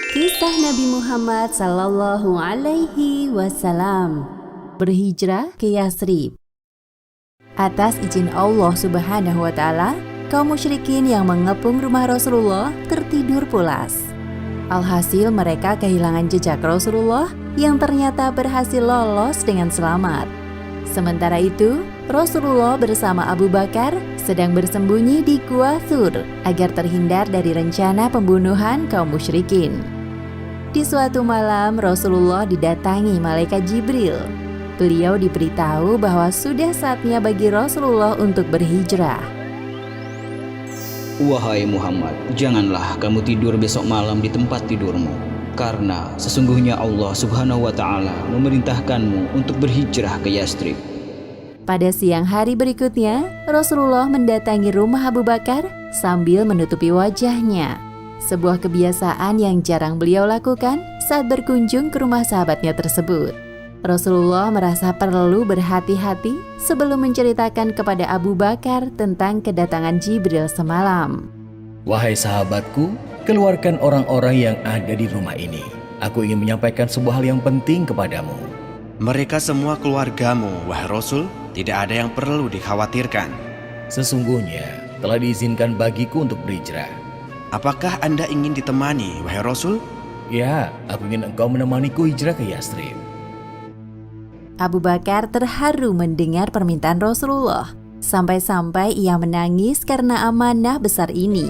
Kisah Nabi Muhammad Sallallahu Alaihi Wasallam berhijrah ke Yathrib. Atas izin Allah Subhanahu wa Ta'ala, kaum musyrikin yang mengepung rumah Rasulullah tertidur pulas. Alhasil mereka kehilangan jejak Rasulullah yang ternyata berhasil lolos dengan selamat. Sementara itu, Rasulullah bersama Abu Bakar sedang bersembunyi di Gua Thur agar terhindar dari rencana pembunuhan kaum musyrikin. Di suatu malam, Rasulullah didatangi malaikat Jibril. Beliau diberitahu bahwa sudah saatnya bagi Rasulullah untuk berhijrah. Wahai Muhammad, janganlah kamu tidur besok malam di tempat tidurmu, karena sesungguhnya Allah Subhanahu wa Ta'ala memerintahkanmu untuk berhijrah ke Yathrib. Pada siang hari berikutnya, Rasulullah mendatangi rumah Abu Bakar sambil menutupi wajahnya. Sebuah kebiasaan yang jarang beliau lakukan saat berkunjung ke rumah sahabatnya tersebut. Rasulullah merasa perlu berhati-hati sebelum menceritakan kepada Abu Bakar tentang kedatangan Jibril semalam. Wahai sahabatku, keluarkan orang-orang yang ada di rumah ini. Aku ingin menyampaikan sebuah hal yang penting kepadamu. Mereka semua keluargamu, wahai Rasul, tidak ada yang perlu dikhawatirkan. Sesungguhnya telah diizinkan bagiku untuk berhijrah. Apakah Anda ingin ditemani, wahai Rasul? Ya, aku ingin engkau menemaniku hijrah ke Yathrib. Abu Bakar terharu mendengar permintaan Rasulullah. Sampai-sampai ia menangis karena amanah besar ini.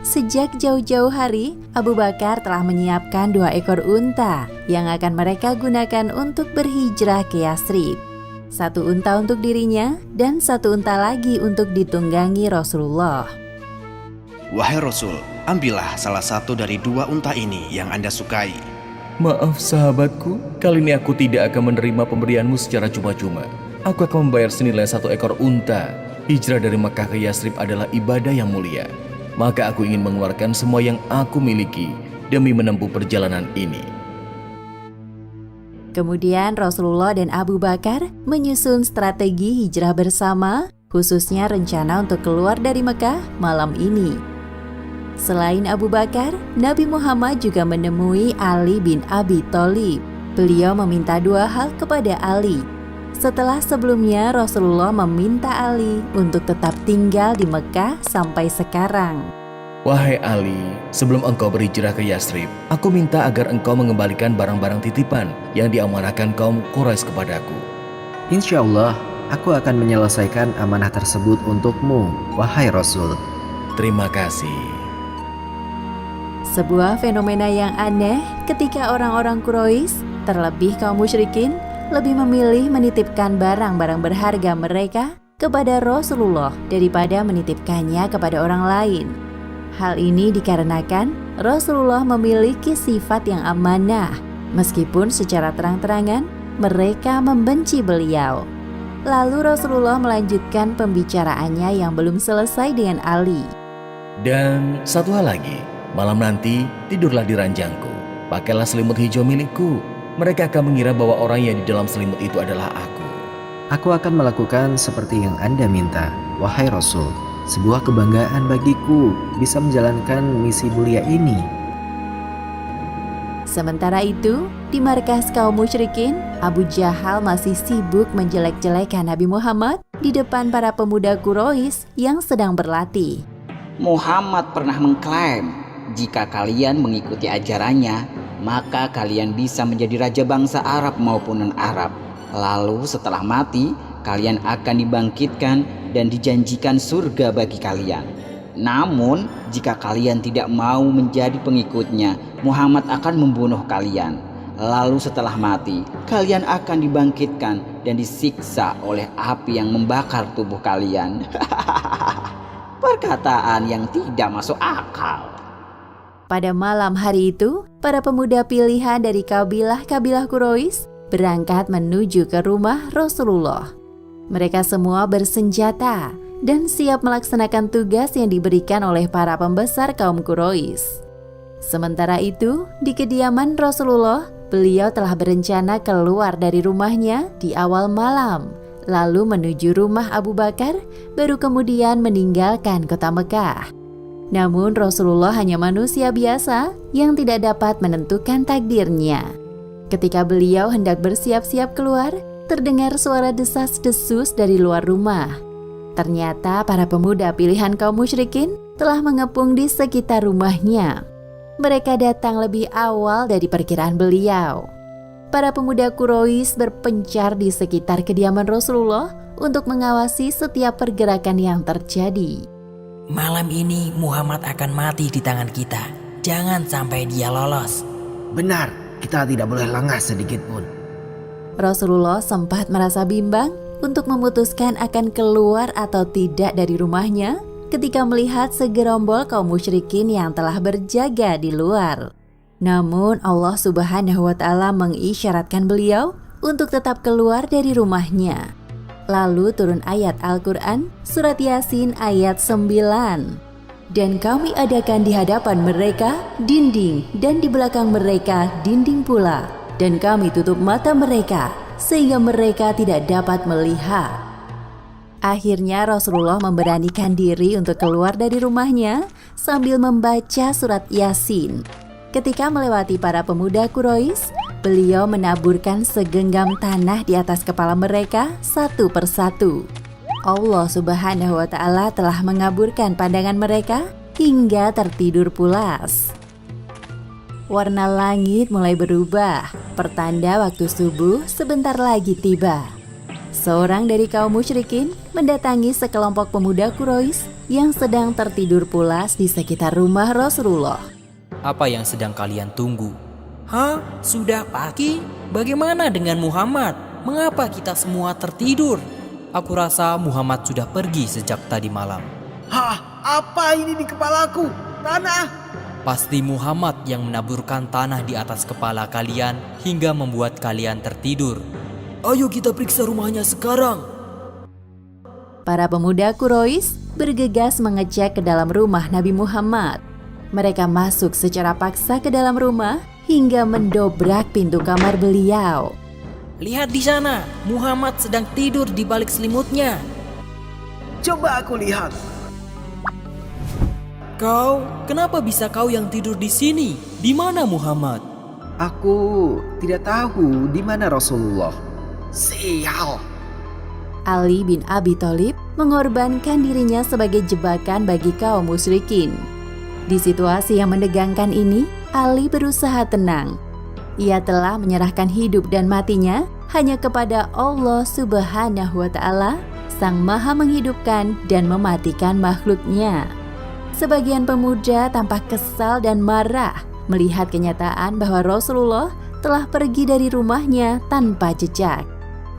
Sejak jauh-jauh hari, Abu Bakar telah menyiapkan 2 ekor unta yang akan mereka gunakan untuk berhijrah ke Yathrib. 1 unta untuk dirinya dan 1 unta lagi untuk ditunggangi Rasulullah. Wahai Rasul, ambillah salah satu dari 2 unta ini yang Anda sukai. Maaf sahabatku, kali ini aku tidak akan menerima pemberianmu secara cuma-cuma. Aku akan membayar senilai 1 ekor unta. Hijrah dari Makkah ke Yathrib adalah ibadah yang mulia. Maka aku ingin mengeluarkan semua yang aku miliki demi menempuh perjalanan ini. Kemudian Rasulullah dan Abu Bakar menyusun strategi hijrah bersama, khususnya rencana untuk keluar dari Mekah malam ini. Selain Abu Bakar, Nabi Muhammad juga menemui Ali bin Abi Thalib. Beliau meminta 2 hal kepada Ali. Setelah sebelumnya Rasulullah meminta Ali untuk tetap tinggal di Mekah sampai sekarang. Wahai Ali, sebelum engkau berhijrah ke Yathrib, aku minta agar engkau mengembalikan barang-barang titipan yang diamanahkan kaum Quraisy kepadaku. Insya Allah, aku akan menyelesaikan amanah tersebut untukmu, wahai Rasul. Terima kasih. Sebuah fenomena yang aneh ketika orang-orang Quraisy, terlebih kaum musyrikin, lebih memilih menitipkan barang-barang berharga mereka kepada Rasulullah daripada menitipkannya kepada orang lain. Hal ini dikarenakan Rasulullah memiliki sifat yang amanah, meskipun secara terang-terangan mereka membenci beliau. Lalu Rasulullah melanjutkan pembicaraannya yang belum selesai dengan Ali. Dan satu hal lagi, malam nanti tidurlah di ranjangku. Pakailah selimut hijau milikku. Mereka akan mengira bahwa orang yang di dalam selimut itu adalah aku. Aku akan melakukan seperti yang Anda minta, wahai Rasul. Sebuah kebanggaan bagiku bisa menjalankan misi mulia ini. Sementara itu, di markas kaum musyrikin, Abu Jahal masih sibuk menjelek-jelekan Nabi Muhammad di depan para pemuda Quraisy yang sedang berlatih. Muhammad pernah mengklaim, jika kalian mengikuti ajarannya, maka kalian bisa menjadi raja bangsa Arab maupun non-Arab. Lalu setelah mati, kalian akan dibangkitkan dan dijanjikan surga bagi kalian. Namun, jika kalian tidak mau menjadi pengikutnya, Muhammad akan membunuh kalian. Lalu setelah mati, kalian akan dibangkitkan dan disiksa oleh api yang membakar tubuh kalian. Perkataan yang tidak masuk akal. Pada malam hari itu, para pemuda pilihan dari kabilah-kabilah Quraisy berangkat menuju ke rumah Rasulullah. Mereka semua bersenjata dan siap melaksanakan tugas yang diberikan oleh para pembesar kaum Quraisy. Sementara itu, di kediaman Rasulullah, Beliau telah berencana keluar dari rumahnya di awal malam, lalu menuju rumah Abu Bakar, baru kemudian meninggalkan kota Mekah. Namun Rasulullah hanya manusia biasa yang tidak dapat menentukan takdirnya. Ketika beliau hendak bersiap-siap keluar, terdengar suara desas-desus dari luar rumah. Ternyata para pemuda pilihan kaum musyrikin telah mengepung di sekitar rumahnya. Mereka datang lebih awal dari perkiraan beliau. Para pemuda Quraisy berpencar di sekitar kediaman Rasulullah untuk mengawasi setiap pergerakan yang terjadi. Malam ini Muhammad akan mati di tangan kita. Jangan sampai dia lolos. Benar, kita tidak boleh lengah sedikit pun. Rasulullah sempat merasa bimbang untuk memutuskan akan keluar atau tidak dari rumahnya ketika melihat segerombol kaum musyrikin yang telah berjaga di luar. Namun Allah Subhanahu wa Ta'ala mengisyaratkan beliau untuk tetap keluar dari rumahnya. Lalu turun ayat Al-Quran surat Yasin ayat 9. Dan kami adakan di hadapan mereka dinding dan di belakang mereka dinding pula. Dan kami tutup mata mereka sehingga mereka tidak dapat melihat. Akhirnya Rasulullah memberanikan diri untuk keluar dari rumahnya sambil membaca surat Yasin. Ketika melewati para pemuda Quraisy, beliau menaburkan segenggam tanah di atas kepala mereka satu persatu. Allah Subhanahu wa Ta'ala telah mengaburkan pandangan mereka hingga tertidur pulas. Warna langit mulai berubah, pertanda waktu subuh sebentar lagi tiba. Seorang dari kaum musyrikin mendatangi sekelompok pemuda Quraisy yang sedang tertidur pulas di sekitar rumah Rasulullah. Apa yang sedang kalian tunggu? Hah? Sudah pagi? Bagaimana dengan Muhammad? Mengapa kita semua tertidur? Aku rasa Muhammad sudah pergi sejak tadi malam. Hah, apa ini di kepalaku? Tanah! Pasti Muhammad yang menaburkan tanah di atas kepala kalian hingga membuat kalian tertidur. Ayo kita periksa rumahnya sekarang. Para pemuda Quraisy bergegas mengecek ke dalam rumah Nabi Muhammad. Mereka masuk secara paksa ke dalam rumah hingga mendobrak pintu kamar beliau. Lihat di sana, Muhammad sedang tidur di balik selimutnya. Coba aku lihat. Kenapa bisa kau yang tidur di sini? Di mana Muhammad? Aku tidak tahu di mana Rasulullah. Sial. Ali bin Abi Thalib mengorbankan dirinya sebagai jebakan bagi kaum musyrikin. Di situasi yang menegangkan ini, Ali berusaha tenang. Ia telah menyerahkan hidup dan matinya hanya kepada Allah Subhanahu wa Ta'ala, Sang Maha menghidupkan dan mematikan makhluknya. Sebagian pemuda tampak kesal dan marah melihat kenyataan bahwa Rasulullah telah pergi dari rumahnya tanpa jejak.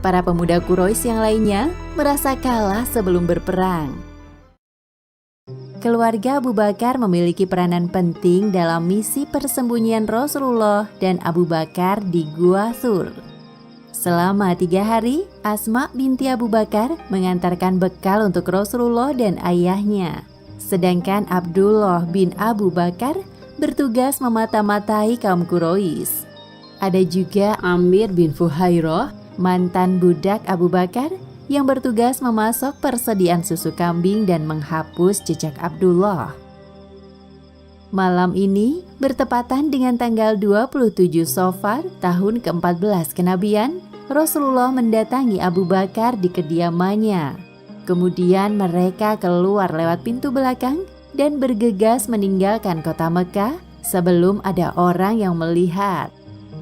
Para pemuda Quraisy yang lainnya merasa kalah sebelum berperang. Keluarga Abu Bakar memiliki peranan penting dalam misi persembunyian Rasulullah dan Abu Bakar di Gua Thur. Selama 3 hari, Asma binti Abu Bakar mengantarkan bekal untuk Rasulullah dan ayahnya. Sedangkan Abdullah bin Abu Bakar bertugas memata-matai kaum Quraisy. Ada juga Amir bin Fuhairah, mantan budak Abu Bakar, yang bertugas memasok persediaan susu kambing dan menghapus jejak Abdullah. Malam ini bertepatan dengan tanggal 27 Safar tahun ke-14 kenabian, Rasulullah mendatangi Abu Bakar di kediamannya. Kemudian mereka keluar lewat pintu belakang dan bergegas meninggalkan kota Mekah sebelum ada orang yang melihat.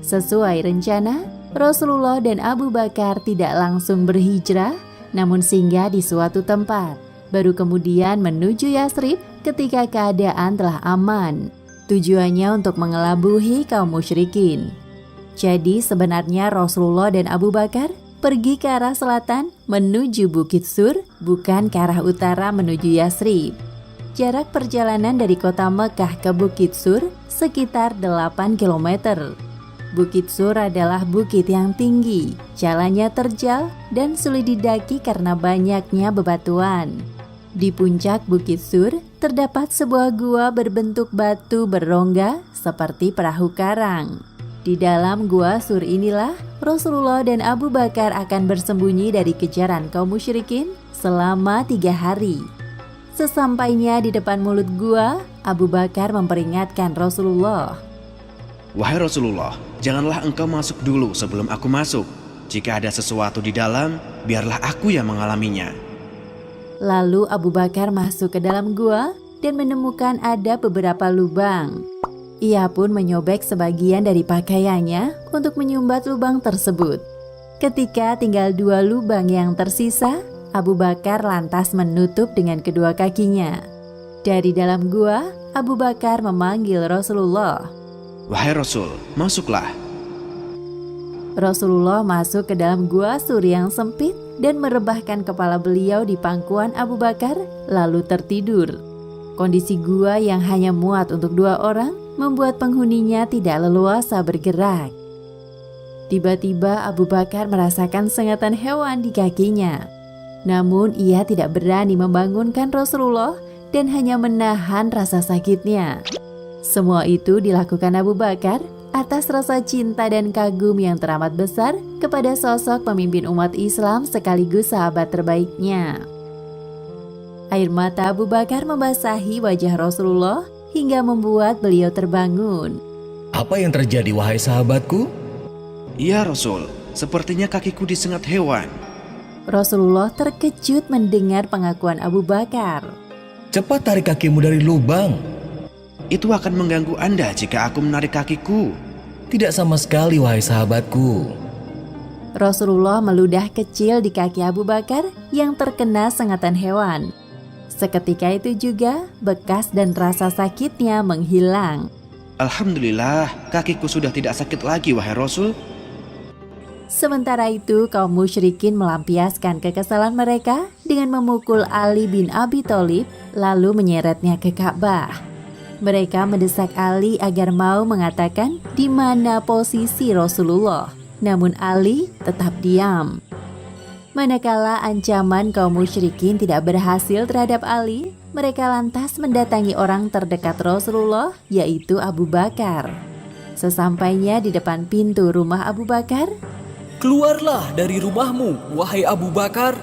Sesuai rencana, Rasulullah dan Abu Bakar tidak langsung berhijrah, namun singgah di suatu tempat, baru kemudian menuju Yatsrib ketika keadaan telah aman. Tujuannya untuk mengelabuhi kaum musyrikin. Jadi sebenarnya Rasulullah dan Abu Bakar pergi ke arah selatan menuju Bukit Sur, bukan ke arah utara menuju Yatsrib. Jarak perjalanan dari kota Mekah ke Bukit Sur sekitar 8 km. Bukit Sur adalah bukit yang tinggi, jalannya terjal dan sulit didaki karena banyaknya bebatuan. Di puncak Bukit Sur terdapat sebuah gua berbentuk batu berongga seperti perahu karang. Di dalam gua sur inilah Rasulullah dan Abu Bakar akan bersembunyi dari kejaran kaum musyrikin selama 3 hari. Sesampainya di depan mulut gua, Abu Bakar memperingatkan Rasulullah. Wahai Rasulullah, janganlah engkau masuk dulu sebelum aku masuk. Jika ada sesuatu di dalam, biarlah aku yang mengalaminya. Lalu Abu Bakar masuk ke dalam gua dan menemukan ada beberapa lubang. Ia pun menyobek sebagian dari pakaiannya untuk menyumbat lubang tersebut. Ketika tinggal 2 lubang yang tersisa, Abu Bakar lantas menutup dengan kedua kakinya. Dari dalam gua, Abu Bakar memanggil Rasulullah. Wahai Rasul, masuklah. Rasulullah masuk ke dalam gua sur yang sempit dan merebahkan kepala beliau di pangkuan Abu Bakar, lalu tertidur. Kondisi gua yang hanya muat untuk 2 orang membuat penghuninya tidak leluasa bergerak. Tiba-tiba Abu Bakar merasakan sengatan hewan di kakinya. Namun ia tidak berani membangunkan Rasulullah dan hanya menahan rasa sakitnya. Semua itu dilakukan Abu Bakar atas rasa cinta dan kagum yang teramat besar kepada sosok pemimpin umat Islam sekaligus sahabat terbaiknya. Air mata Abu Bakar membasahi wajah Rasulullah hingga membuat beliau terbangun. Apa yang terjadi wahai sahabatku? Iya Rasul, sepertinya kakiku disengat hewan. Rasulullah terkejut mendengar pengakuan Abu Bakar. Cepat tarik kakimu dari lubang. Itu akan mengganggu Anda jika aku menarik kakiku. Tidak sama sekali wahai sahabatku. Rasulullah meludah kecil di kaki Abu Bakar yang terkena sengatan hewan. Seketika itu juga bekas dan rasa sakitnya menghilang. Alhamdulillah, kakiku sudah tidak sakit lagi wahai Rasul. Sementara itu kaum musyrikin melampiaskan kekesalan mereka dengan memukul Ali bin Abi Thalib lalu menyeretnya ke Ka'bah. Mereka mendesak Ali agar mau mengatakan di mana posisi Rasulullah. Namun Ali tetap diam. Manakala ancaman kaum musyrikin tidak berhasil terhadap Ali, mereka lantas mendatangi orang terdekat Rasulullah, yaitu Abu Bakar. Sesampainya di depan pintu rumah Abu Bakar, Keluarlah dari rumahmu, wahai Abu Bakar.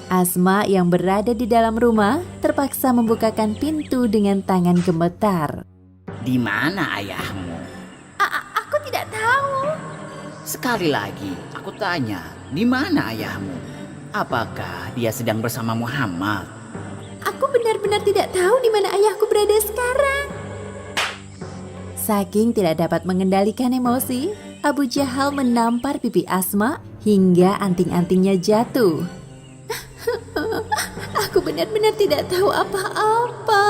Asma yang berada di dalam rumah terpaksa membukakan pintu dengan tangan gemetar. Di mana ayahmu? Aku tidak tahu. Sekali lagi, aku tanya, di mana ayahmu? Apakah dia sedang bersama Muhammad? Aku benar-benar tidak tahu di mana ayahku berada sekarang. Saking tidak dapat mengendalikan emosi, Abu Jahal menampar pipi Asma hingga anting-antingnya jatuh. Aku benar-benar tidak tahu apa-apa.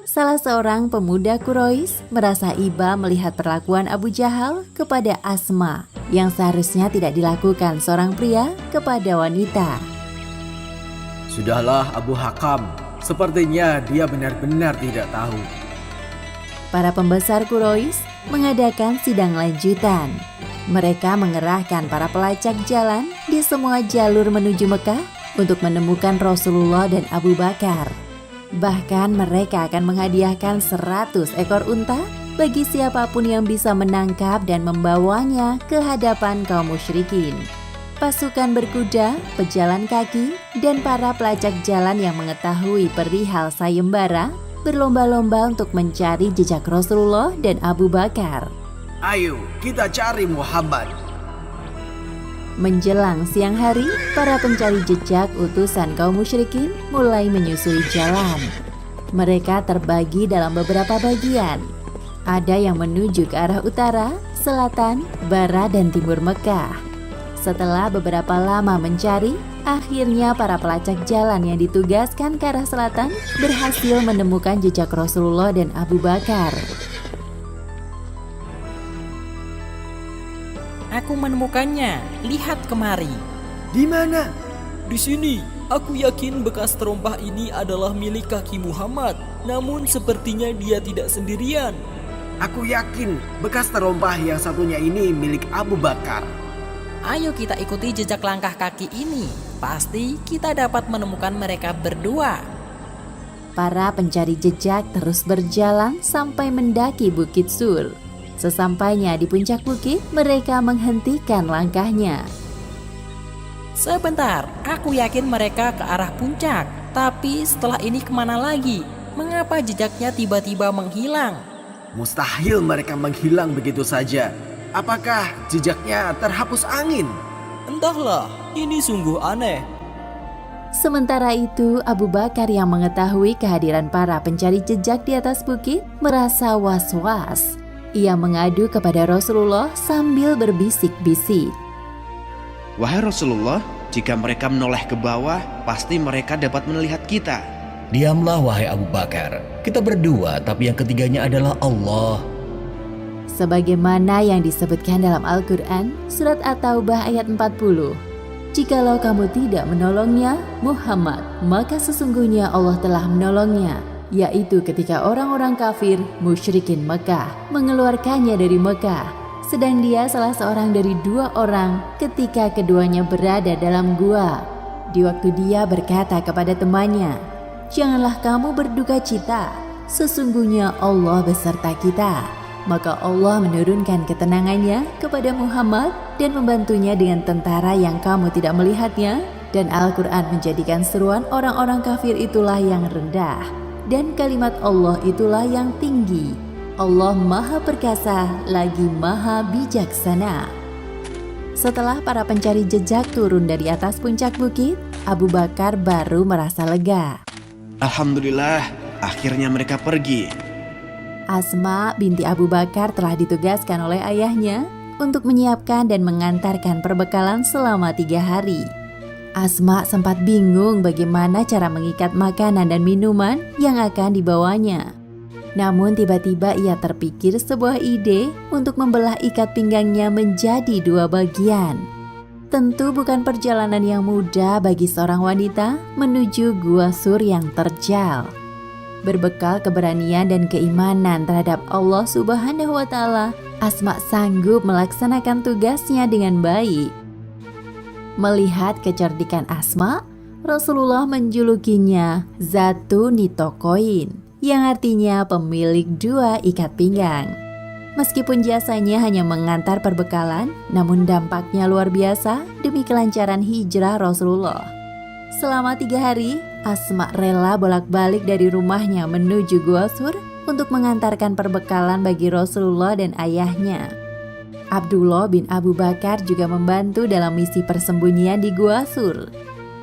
Salah seorang pemuda Quraisy merasa iba melihat perlakuan Abu Jahal kepada Asma yang seharusnya tidak dilakukan seorang pria kepada wanita. Sudahlah Abu Hakam, sepertinya dia benar-benar tidak tahu. Para pembesar Quraisy mengadakan sidang lanjutan. Mereka mengerahkan para pelacak jalan di semua jalur menuju Mekah untuk menemukan Rasulullah dan Abu Bakar. Bahkan mereka akan menghadiahkan 100 ekor unta bagi siapapun yang bisa menangkap dan membawanya ke hadapan kaum musyrikin. Pasukan berkuda, pejalan kaki, dan para pelacak jalan yang mengetahui perihal sayembara berlomba-lomba untuk mencari jejak Rasulullah dan Abu Bakar. Ayo, kita cari Muhammad. Menjelang siang hari, para pencari jejak utusan kaum musyrikin mulai menyusuri jalan. Mereka terbagi dalam beberapa bagian. Ada yang menuju ke arah utara, selatan, barat, dan timur Mekah. Setelah beberapa lama mencari, akhirnya para pelacak jalan yang ditugaskan ke arah selatan berhasil menemukan jejak Rasulullah dan Abu Bakar. Aku menemukannya. Lihat kemari. Di mana? Di sini. Aku yakin bekas terompah ini adalah milik kaki Muhammad. Namun sepertinya dia tidak sendirian. Aku yakin bekas terompah yang satunya ini milik Abu Bakar. Ayo kita ikuti jejak langkah kaki ini. Pasti kita dapat menemukan mereka berdua. Para pencari jejak terus berjalan sampai mendaki Bukit Sur. Sesampainya di puncak bukit, mereka menghentikan langkahnya. Sebentar, aku yakin mereka ke arah puncak. Tapi setelah ini kemana lagi? Mengapa jejaknya tiba-tiba menghilang? Mustahil mereka menghilang begitu saja. Apakah jejaknya terhapus angin? Entahlah, ini sungguh aneh. Sementara itu, Abu Bakar yang mengetahui kehadiran para pencari jejak di atas bukit merasa was-was. Ia mengadu kepada Rasulullah sambil berbisik-bisik. Wahai Rasulullah, jika mereka menoleh ke bawah, pasti mereka dapat melihat kita. Diamlah wahai Abu Bakar, kita berdua tapi yang ketiganya adalah Allah. Sebagaimana yang disebutkan dalam Al-Quran, Surat At-Taubah ayat 40. Jikalau kamu tidak menolongnya, Muhammad, maka sesungguhnya Allah telah menolongnya, yaitu ketika orang-orang kafir musyrikin Mekah mengeluarkannya dari Mekah, sedang dia salah seorang dari 2 orang ketika keduanya berada dalam gua. Di waktu dia berkata kepada temannya, "Janganlah kamu berduka cita, sesungguhnya Allah beserta kita." Maka Allah menurunkan ketenangannya kepada Muhammad dan membantunya dengan tentara yang kamu tidak melihatnya, dan Al-Quran menjadikan seruan orang-orang kafir itulah yang rendah, dan kalimat Allah itulah yang tinggi. Allah Maha Perkasa lagi Maha Bijaksana. Setelah para pencari jejak turun dari atas puncak bukit, Abu Bakar baru merasa lega. Alhamdulillah, akhirnya mereka pergi. Asma binti Abu Bakar telah ditugaskan oleh ayahnya untuk menyiapkan dan mengantarkan perbekalan selama 3 hari. Asma sempat bingung bagaimana cara mengikat makanan dan minuman yang akan dibawanya. Namun tiba-tiba ia terpikir sebuah ide untuk membelah ikat pinggangnya menjadi 2 bagian. Tentu bukan perjalanan yang mudah bagi seorang wanita menuju Gua Sur yang terjal. Berbekal keberanian dan keimanan terhadap Allah Subhanahu wa Ta'ala, Asma sanggup melaksanakan tugasnya dengan baik. Melihat kecerdikan Asma, Rasulullah menjulukinya Zatu Nitokoin, yang artinya pemilik 2 ikat pinggang. Meskipun jasanya hanya mengantar perbekalan, namun dampaknya luar biasa demi kelancaran hijrah Rasulullah. Selama 3 hari, Asma rela bolak-balik dari rumahnya menuju Gua Sur untuk mengantarkan perbekalan bagi Rasulullah dan ayahnya. Abdullah bin Abu Bakar juga membantu dalam misi persembunyian di Gua Sur.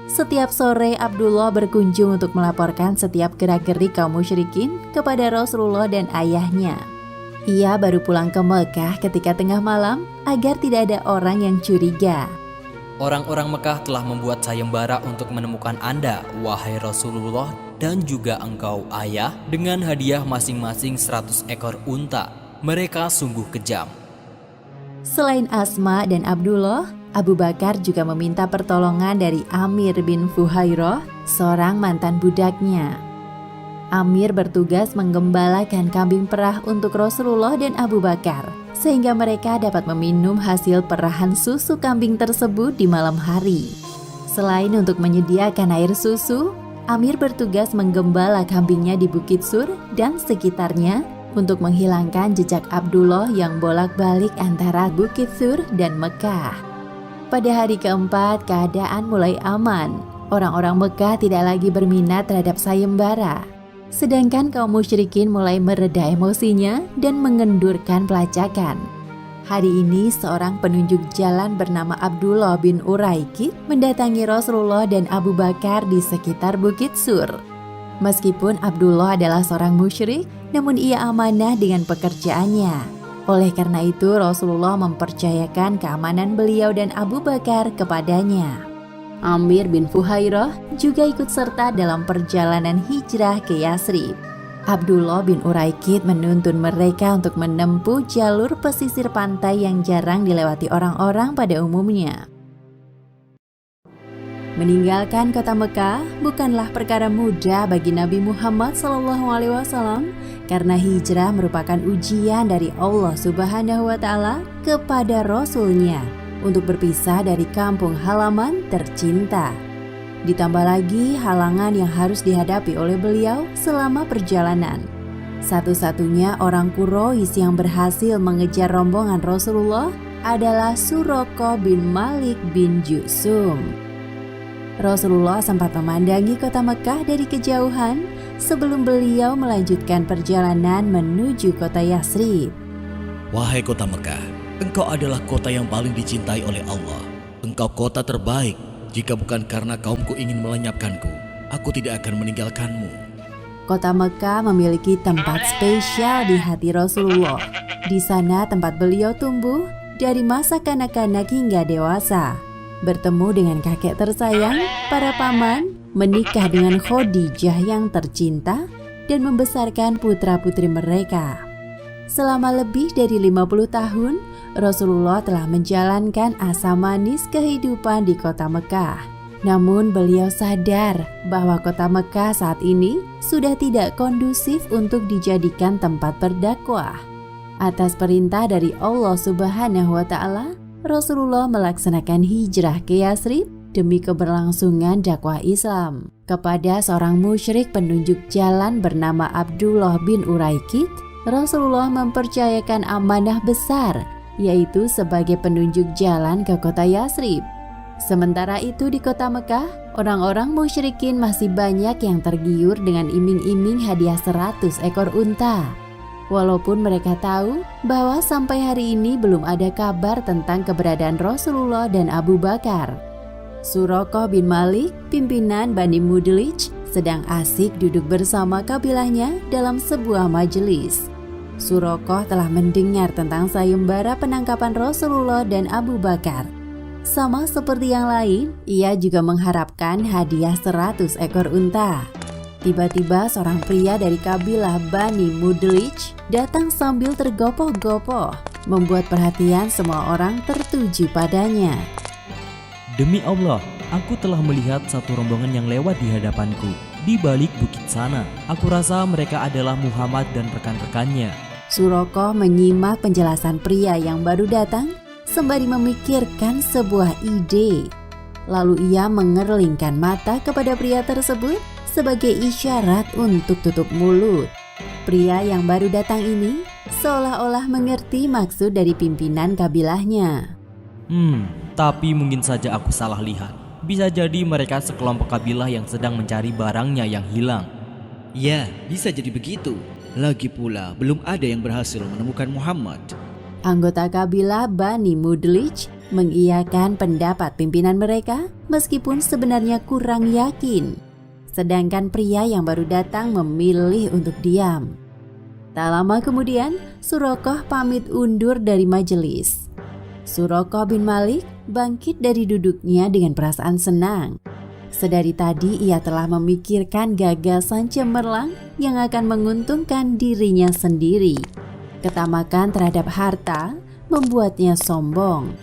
Setiap sore Abdullah berkunjung untuk melaporkan setiap gerak-gerik kaum musyrikin kepada Rasulullah dan ayahnya. Ia baru pulang ke Mekah ketika tengah malam agar tidak ada orang yang curiga. Orang-orang Mekah telah membuat sayembara untuk menemukan Anda, wahai Rasulullah, dan juga engkau ayah, dengan hadiah masing-masing 100 ekor unta. Mereka sungguh kejam. Selain Asma dan Abdullah, Abu Bakar juga meminta pertolongan dari Amir bin Fuhairah, seorang mantan budaknya. Amir bertugas menggembalakan kambing perah untuk Rasulullah dan Abu Bakar, sehingga mereka dapat meminum hasil perahan susu kambing tersebut di malam hari. Selain untuk menyediakan air susu, Amir bertugas menggembala kambingnya di Bukit Sur dan sekitarnya untuk menghilangkan jejak Abdullah yang bolak-balik antara Bukit Sur dan Mekah. Pada hari keempat, keadaan mulai aman. Orang-orang Mekah tidak lagi berminat terhadap sayembara. Sedangkan kaum musyrikin mulai mereda emosinya dan mengendurkan pelacakan. Hari ini seorang penunjuk jalan bernama Abdullah bin Uraikid mendatangi Rasulullah dan Abu Bakar di sekitar Bukit Sur. Meskipun Abdullah adalah seorang musyrik, namun ia amanah dengan pekerjaannya. Oleh karena itu Rasulullah mempercayakan keamanan beliau dan Abu Bakar kepadanya. Amir bin Fuhairah juga ikut serta dalam perjalanan hijrah ke Yasrib. Abdullah bin Uraikid menuntun mereka untuk menempuh jalur pesisir pantai yang jarang dilewati orang-orang pada umumnya. Meninggalkan kota Mekah bukanlah perkara mudah bagi Nabi Muhammad SAW karena hijrah merupakan ujian dari Allah Subhanahu wa Ta'ala kepada Rasul-Nya untuk berpisah dari kampung halaman tercinta. Ditambah lagi halangan yang harus dihadapi oleh beliau selama perjalanan. Satu-satunya orang Quraisy yang berhasil mengejar rombongan Rasulullah adalah Suraqah bin Malik bin Jusum. Rasulullah sempat memandangi kota Mekah dari kejauhan sebelum beliau melanjutkan perjalanan menuju kota Yatsrib. Wahai kota Mekah, engkau adalah kota yang paling dicintai oleh Allah. Engkau kota terbaik. Jika bukan karena kaumku ingin melenyapkanku, aku tidak akan meninggalkanmu. Kota Mekah memiliki tempat spesial di hati Rasulullah. Di sana tempat beliau tumbuh dari masa kanak-kanak hingga dewasa. Bertemu dengan kakek tersayang, para paman, menikah dengan Khadijah yang tercinta, dan membesarkan putra-putri mereka. Selama lebih dari 50 tahun, Rasulullah telah menjalankan asam manis kehidupan di kota Mekah. Namun beliau sadar bahwa kota Mekah saat ini sudah tidak kondusif untuk dijadikan tempat berdakwah. Atas perintah dari Allah Subhanahu wa Ta'ala, Rasulullah melaksanakan hijrah ke Yatsrib demi keberlangsungan dakwah Islam. Kepada seorang musyrik penunjuk jalan bernama Abdullah bin Uraikid, Rasulullah mempercayakan amanah besar, yaitu sebagai penunjuk jalan ke kota Yatsrib. Sementara itu di kota Mekah, orang-orang musyrikin masih banyak yang tergiur dengan iming-iming hadiah 100 ekor unta. Walaupun mereka tahu bahwa sampai hari ini belum ada kabar tentang keberadaan Rasulullah dan Abu Bakar. Suraqah bin Malik, pimpinan Bani Mudlij, sedang asik duduk bersama kabilahnya dalam sebuah majelis. Suraqah telah mendengar tentang sayembara penangkapan Rasulullah dan Abu Bakar. Sama seperti yang lain, ia juga mengharapkan hadiah 100 ekor unta. Tiba-tiba seorang pria dari kabilah Bani Mudlij datang sambil tergopoh-gopoh, membuat perhatian semua orang tertuju padanya. Demi Allah, aku telah melihat satu rombongan yang lewat di hadapanku. Di balik bukit sana, aku rasa mereka adalah Muhammad dan rekan-rekannya. Suraqah menyimak penjelasan pria yang baru datang sembari memikirkan sebuah ide. Lalu ia mengerlingkan mata kepada pria tersebut sebagai isyarat untuk tutup mulut. Pria yang baru datang ini seolah-olah mengerti maksud dari pimpinan kabilahnya. Tapi mungkin saja aku salah lihat. Bisa jadi mereka sekelompok kabilah yang sedang mencari barangnya yang hilang. Ya, bisa jadi begitu. Lagi pula, belum ada yang berhasil menemukan Muhammad. Anggota kabilah Bani Mudlij mengiyakan pendapat pimpinan mereka meskipun sebenarnya kurang yakin. Sedangkan pria yang baru datang memilih untuk diam. Tak lama kemudian, Suraqah pamit undur dari majelis. Suraqah bin Malik bangkit dari duduknya dengan perasaan senang. Sedari tadi ia telah memikirkan gagasan cemerlang yang akan menguntungkan dirinya sendiri. Ketamakan terhadap harta membuatnya sombong.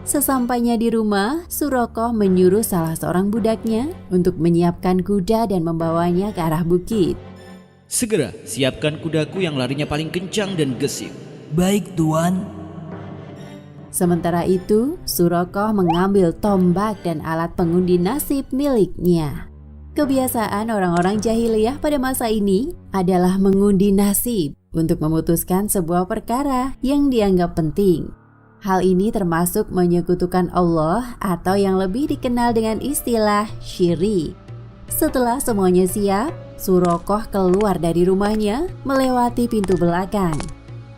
Sesampainya di rumah, Suraqah menyuruh salah seorang budaknya untuk menyiapkan kuda dan membawanya ke arah bukit. Segera siapkan kudaku yang larinya paling kencang dan gesit. Baik, Tuan. Sementara itu, Suraqah mengambil tombak dan alat pengundi nasib miliknya. Kebiasaan orang-orang jahiliyah pada masa ini adalah mengundi nasib untuk memutuskan sebuah perkara yang dianggap penting. Hal ini termasuk menyekutukan Allah atau yang lebih dikenal dengan istilah syirik. Setelah semuanya siap, Suraqah keluar dari rumahnya melewati pintu belakang.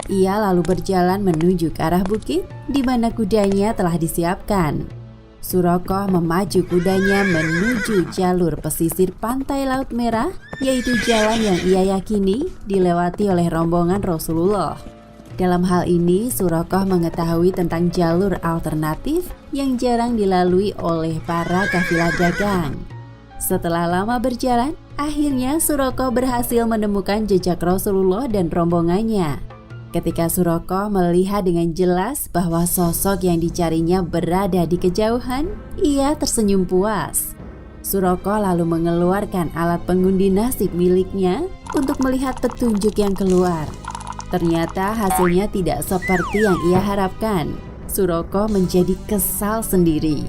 Ia lalu berjalan menuju ke arah bukit di mana kudanya telah disiapkan. Suraqah memacu kudanya menuju jalur pesisir pantai Laut Merah, yaitu jalan yang ia yakini dilewati oleh rombongan Rasulullah. Dalam hal ini, Suraqah mengetahui tentang jalur alternatif yang jarang dilalui oleh para kafilah dagang. Setelah lama berjalan, akhirnya Suraqah berhasil menemukan jejak Rasulullah dan rombongannya. Ketika Suraqah melihat dengan jelas bahwa sosok yang dicarinya berada di kejauhan, ia tersenyum puas. Suraqah lalu mengeluarkan alat pengundi nasib miliknya untuk melihat petunjuk yang keluar. Ternyata hasilnya tidak seperti yang ia harapkan. Suraqah menjadi kesal sendiri.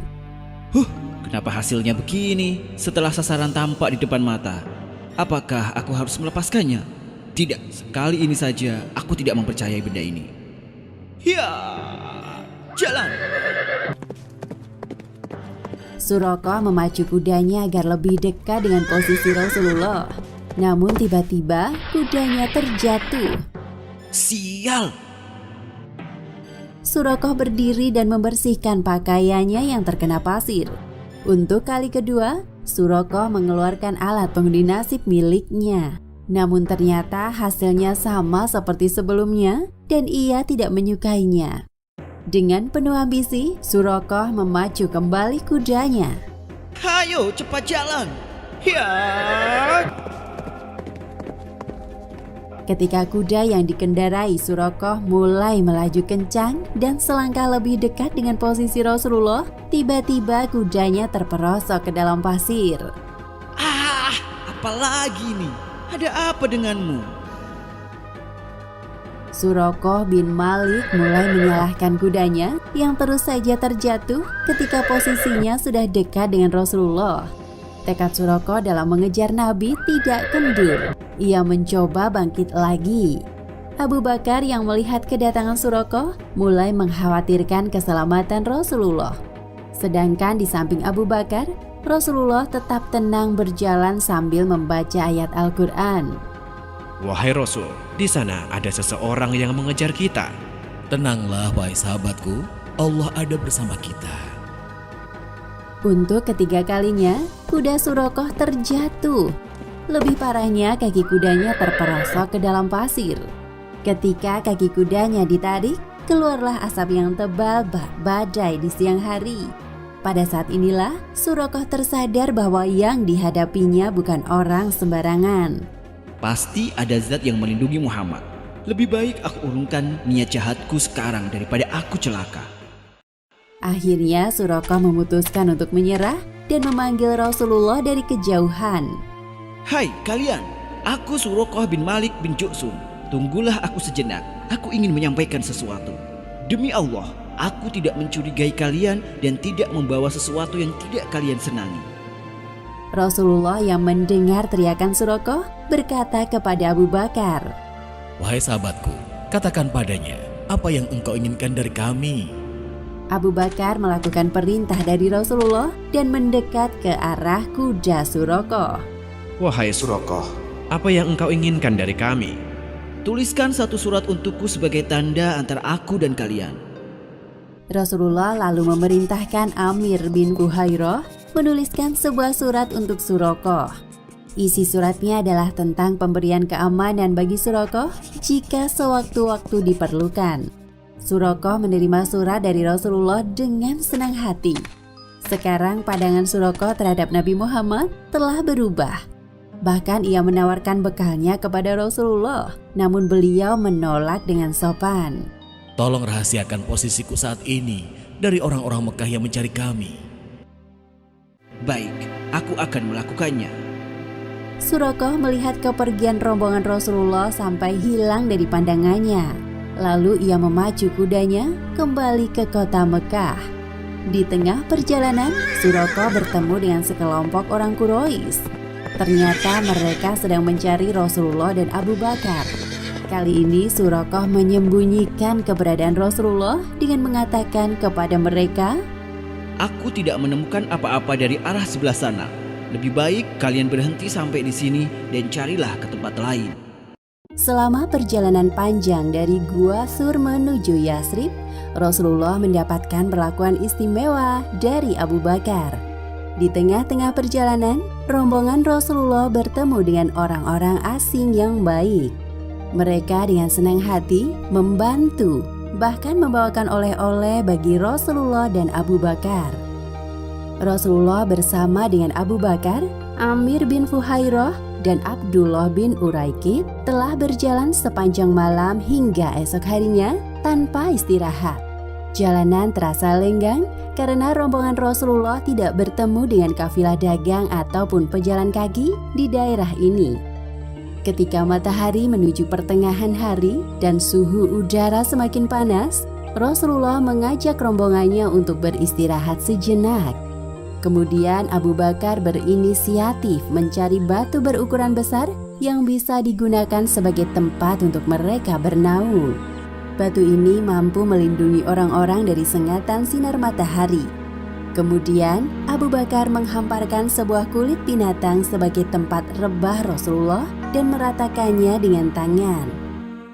Kenapa hasilnya begini setelah sasaran tampak di depan mata? Apakah aku harus melepaskannya? Tidak, sekali ini saja aku tidak mempercayai benda ini. Ya, jalan. Surakoh memacu kudanya agar lebih dekat dengan posisi Rasulullah. Namun tiba-tiba kudanya terjatuh. Sial! Surakoh berdiri dan membersihkan pakaiannya yang terkena pasir. Untuk kali kedua, Surakoh mengeluarkan alat pengundi nasib miliknya. Namun ternyata hasilnya sama seperti sebelumnya dan ia tidak menyukainya. Dengan penuh ambisi, Surakoh memacu kembali kudanya. Hayo cepat jalan. Ya! Ketika kuda yang dikendarai Surakoh mulai melaju kencang dan selangkah lebih dekat dengan posisi Rasulullah, tiba-tiba kudanya terperosok ke dalam pasir. Ah, apalagi nih? Ada apa denganmu? Surakoh bin Malik mulai menyalahkan kudanya yang terus saja terjatuh ketika posisinya sudah dekat dengan Rasulullah. Tekad Surakoh dalam mengejar Nabi tidak kendur. Ia mencoba bangkit lagi. Abu Bakar yang melihat kedatangan Surakoh mulai mengkhawatirkan keselamatan Rasulullah. Sedangkan di samping Abu Bakar, Rasulullah tetap tenang berjalan sambil membaca ayat Al-Quran. Wahai Rasul, di sana ada seseorang yang mengejar kita. Tenanglah wahai sahabatku, Allah ada bersama kita. Untuk ketiga kalinya, kuda Surakoh terjatuh. Lebih parahnya, kaki kudanya terperosok ke dalam pasir. Ketika kaki kudanya ditarik, keluarlah asap yang tebal bak badai di siang hari. Pada saat inilah, Surakoh tersadar bahwa yang dihadapinya bukan orang sembarangan. Pasti ada zat yang melindungi Muhammad. Lebih baik aku urungkan niat jahatku sekarang daripada aku celaka. Akhirnya Surakoh memutuskan untuk menyerah dan memanggil Rasulullah dari kejauhan. Hai kalian, aku Surakoh bin Malik bin Ju'sum. Tunggulah aku sejenak, aku ingin menyampaikan sesuatu. Demi Allah, aku tidak mencurigai kalian dan tidak membawa sesuatu yang tidak kalian senangi. Rasulullah yang mendengar teriakan Surakoh berkata kepada Abu Bakar, Wahai sahabatku, katakan padanya, apa yang engkau inginkan dari kami? Abu Bakar melakukan perintah dari Rasulullah dan mendekat ke arah kuda Surakoh. Wahai Surakoh, apa yang engkau inginkan dari kami? Tuliskan satu surat untukku sebagai tanda antara aku dan kalian. Rasulullah lalu memerintahkan Amir bin Fuhairah menuliskan sebuah surat untuk Surakoh. Isi suratnya adalah tentang pemberian keamanan bagi Surakoh jika sewaktu-waktu diperlukan. Surakoh menerima surat dari Rasulullah dengan senang hati. Sekarang pandangan Surakoh terhadap Nabi Muhammad telah berubah. Bahkan ia menawarkan bekalnya kepada Rasulullah, namun beliau menolak dengan sopan. Tolong rahasiakan posisiku saat ini dari orang-orang Mekah yang mencari kami. Baik, aku akan melakukannya. Surakoh melihat kepergian rombongan Rasulullah sampai hilang dari pandangannya. Lalu ia memacu kudanya kembali ke kota Mekah. Di tengah perjalanan, Surakoh bertemu dengan sekelompok orang Quraisy. Ternyata mereka sedang mencari Rasulullah dan Abu Bakar. Kali ini Surakoh menyembunyikan keberadaan Rasulullah dengan mengatakan kepada mereka, Aku tidak menemukan apa-apa dari arah sebelah sana. Lebih baik kalian berhenti sampai di sini dan carilah ke tempat lain. Selama perjalanan panjang dari Gua Sur menuju Yasrib, Rasulullah mendapatkan perlakuan istimewa dari Abu Bakar. Di tengah-tengah perjalanan, rombongan Rasulullah bertemu dengan orang-orang asing yang baik. Mereka dengan senang hati membantu, bahkan membawakan oleh-oleh bagi Rasulullah dan Abu Bakar. Rasulullah bersama dengan Abu Bakar, Amir bin Fuhairah, dan Abdullah bin Uraikid telah berjalan sepanjang malam hingga esok harinya tanpa istirahat. Jalanan terasa lenggang karena rombongan Rasulullah tidak bertemu dengan kafilah dagang ataupun pejalan kaki di daerah ini. Ketika matahari menuju pertengahan hari dan suhu udara semakin panas, Rasulullah mengajak rombongannya untuk beristirahat sejenak. Kemudian Abu Bakar berinisiatif mencari batu berukuran besar yang bisa digunakan sebagai tempat untuk mereka bernaung. Batu ini mampu melindungi orang-orang dari sengatan sinar matahari. Kemudian Abu Bakar menghamparkan sebuah kulit binatang sebagai tempat rebah Rasulullah dan meratakannya dengan tangan.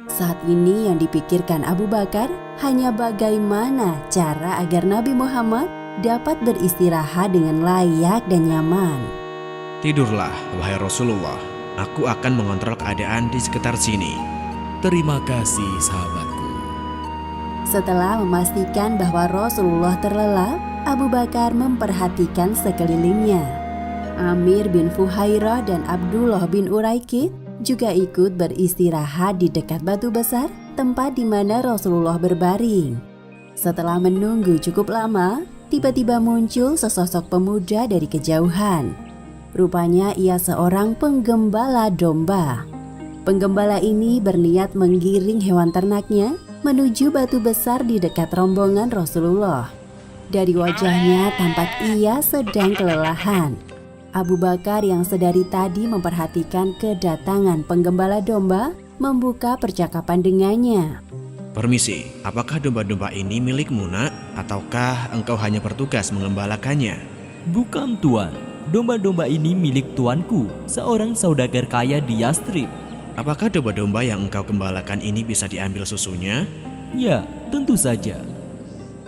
Saat ini yang dipikirkan Abu Bakar hanya bagaimana cara agar Nabi Muhammad dapat beristirahat dengan layak dan nyaman. Tidurlah, wahai Rasulullah. Aku akan mengontrol keadaan di sekitar sini. Terima kasih sahabatku. Setelah memastikan bahwa Rasulullah terlelap, Abu Bakar memperhatikan sekelilingnya. Amir bin Fuhairah dan Abdullah bin Uraikid juga ikut beristirahat di dekat batu besar, tempat di mana Rasulullah berbaring. Setelah menunggu cukup lama, tiba-tiba muncul sesosok pemuda dari kejauhan. Rupanya ia seorang penggembala domba. Penggembala ini berniat menggiring hewan ternaknya menuju batu besar di dekat rombongan Rasulullah. Dari wajahnya tampak ia sedang kelelahan. Abu Bakar yang sedari tadi memperhatikan kedatangan penggembala domba membuka percakapan dengannya. Permisi, apakah domba-domba ini milikmu, nak? Ataukah engkau hanya bertugas mengembalakannya? Bukan tuan, domba-domba ini milik tuanku, seorang saudagar kaya di Yastrib. Apakah domba-domba yang engkau gembalakan ini bisa diambil susunya? Ya, tentu saja.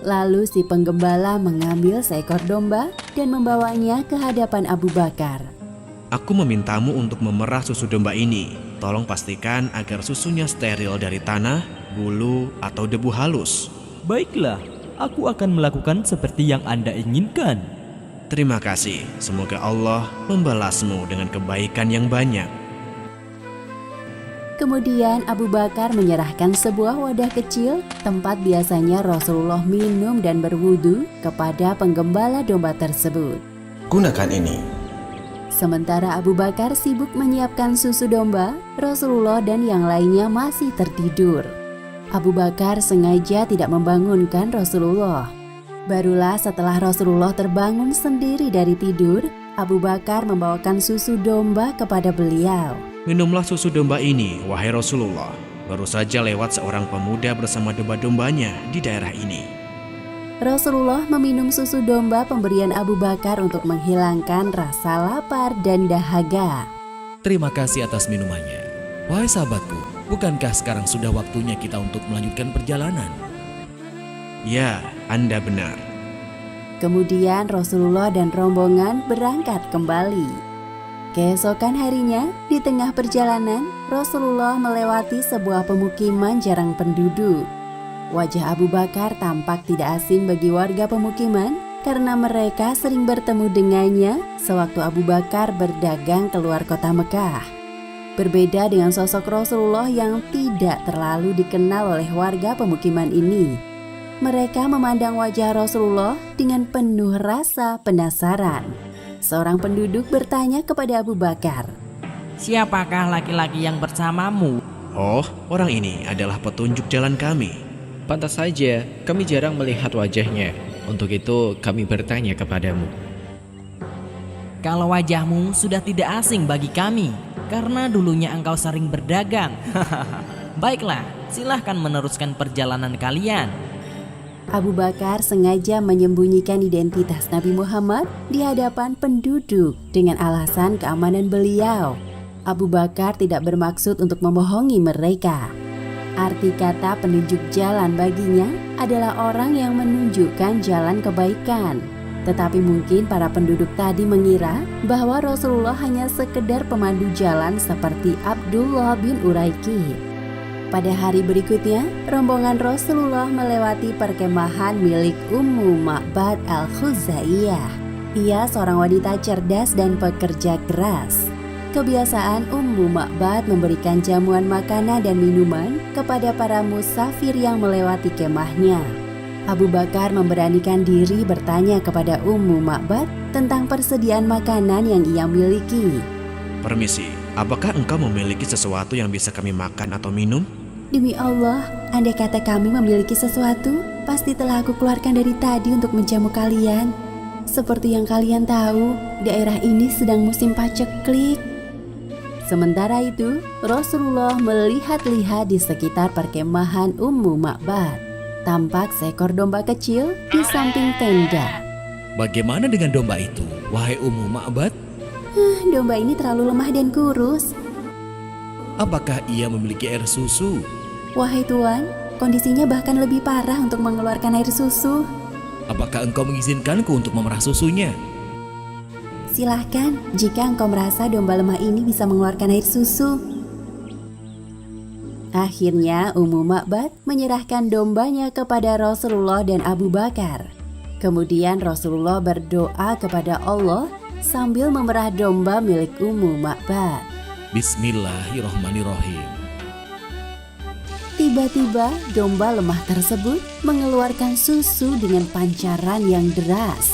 Lalu si penggembala mengambil seekor domba dan membawanya ke hadapan Abu Bakar. Aku memintamu untuk memerah susu domba ini. Tolong pastikan agar susunya steril dari tanah, bulu, atau debu halus. Baiklah, aku akan melakukan seperti yang Anda inginkan. Terima kasih. Semoga Allah membalasmu dengan kebaikan yang banyak. Kemudian Abu Bakar menyerahkan sebuah wadah kecil tempat biasanya Rasulullah minum dan berwudu kepada penggembala domba tersebut. Gunakan ini. Sementara Abu Bakar sibuk menyiapkan susu domba, Rasulullah dan yang lainnya masih tertidur. Abu Bakar sengaja tidak membangunkan Rasulullah. Barulah setelah Rasulullah terbangun sendiri dari tidur, Abu Bakar membawakan susu domba kepada beliau. Minumlah susu domba ini, wahai Rasulullah. Baru saja lewat seorang pemuda bersama domba-dombanya di daerah ini. Rasulullah meminum susu domba pemberian Abu Bakar untuk menghilangkan rasa lapar dan dahaga. Terima kasih atas minumannya. Wahai sahabatku, bukankah sekarang sudah waktunya kita untuk melanjutkan perjalanan? Ya, Anda benar. Kemudian Rasulullah dan rombongan berangkat kembali. Keesokan harinya, di tengah perjalanan, Rasulullah melewati sebuah pemukiman jarang penduduk. Wajah Abu Bakar tampak tidak asing bagi warga pemukiman karena mereka sering bertemu dengannya sewaktu Abu Bakar berdagang keluar kota Mekah. Berbeda dengan sosok Rasulullah yang tidak terlalu dikenal oleh warga pemukiman ini. Mereka memandang wajah Rasulullah dengan penuh rasa penasaran. Seorang penduduk bertanya kepada Abu Bakar, Siapakah laki-laki yang bersamamu? Oh, orang ini adalah petunjuk jalan kami. Pantas saja, kami jarang melihat wajahnya. Untuk itu kami bertanya kepadamu. Kalau wajahmu sudah tidak asing bagi kami, karena dulunya engkau sering berdagang. Baiklah, silahkan meneruskan perjalanan kalian. Abu Bakar sengaja menyembunyikan identitas Nabi Muhammad di hadapan penduduk dengan alasan keamanan beliau. Abu Bakar tidak bermaksud untuk membohongi mereka. Arti kata penunjuk jalan baginya adalah orang yang menunjukkan jalan kebaikan. Tetapi mungkin para penduduk tadi mengira bahwa Rasulullah hanya sekedar pemandu jalan seperti Abdullah bin Uraikid. Pada hari berikutnya, rombongan Rasulullah melewati perkemahan milik Ummu Ma'bad al-Khuzaiyah. Ia seorang wanita cerdas dan pekerja keras. Kebiasaan Ummu Ma'bad memberikan jamuan makanan dan minuman kepada para musafir yang melewati kemahnya. Abu Bakar memberanikan diri bertanya kepada Ummu Ma'bad tentang persediaan makanan yang ia miliki. Permisi, apakah engkau memiliki sesuatu yang bisa kami makan atau minum? Demi Allah, andai kata kami memiliki sesuatu, pasti telah aku keluarkan dari tadi untuk menjamu kalian. Seperti yang kalian tahu, daerah ini sedang musim paceklik. Sementara itu, Rasulullah melihat-lihat di sekitar perkemahan Ummu Ma'bad. Tampak seekor domba kecil di samping tenda. Bagaimana dengan domba itu, wahai Ummu Ma'bad? Domba ini terlalu lemah dan kurus. Apakah ia memiliki air susu? Wahai Tuan, kondisinya bahkan lebih parah untuk mengeluarkan air susu. Apakah engkau mengizinkanku untuk memerah susunya? Silahkan, jika engkau merasa domba lemah ini bisa mengeluarkan air susu. Akhirnya Ummu Ma'bad menyerahkan dombanya kepada Rasulullah dan Abu Bakar. Kemudian Rasulullah berdoa kepada Allah sambil memerah domba milik Ummu Ma'bad. Bismillahirrahmanirrahim. Tiba-tiba domba lemah tersebut mengeluarkan susu dengan pancaran yang deras.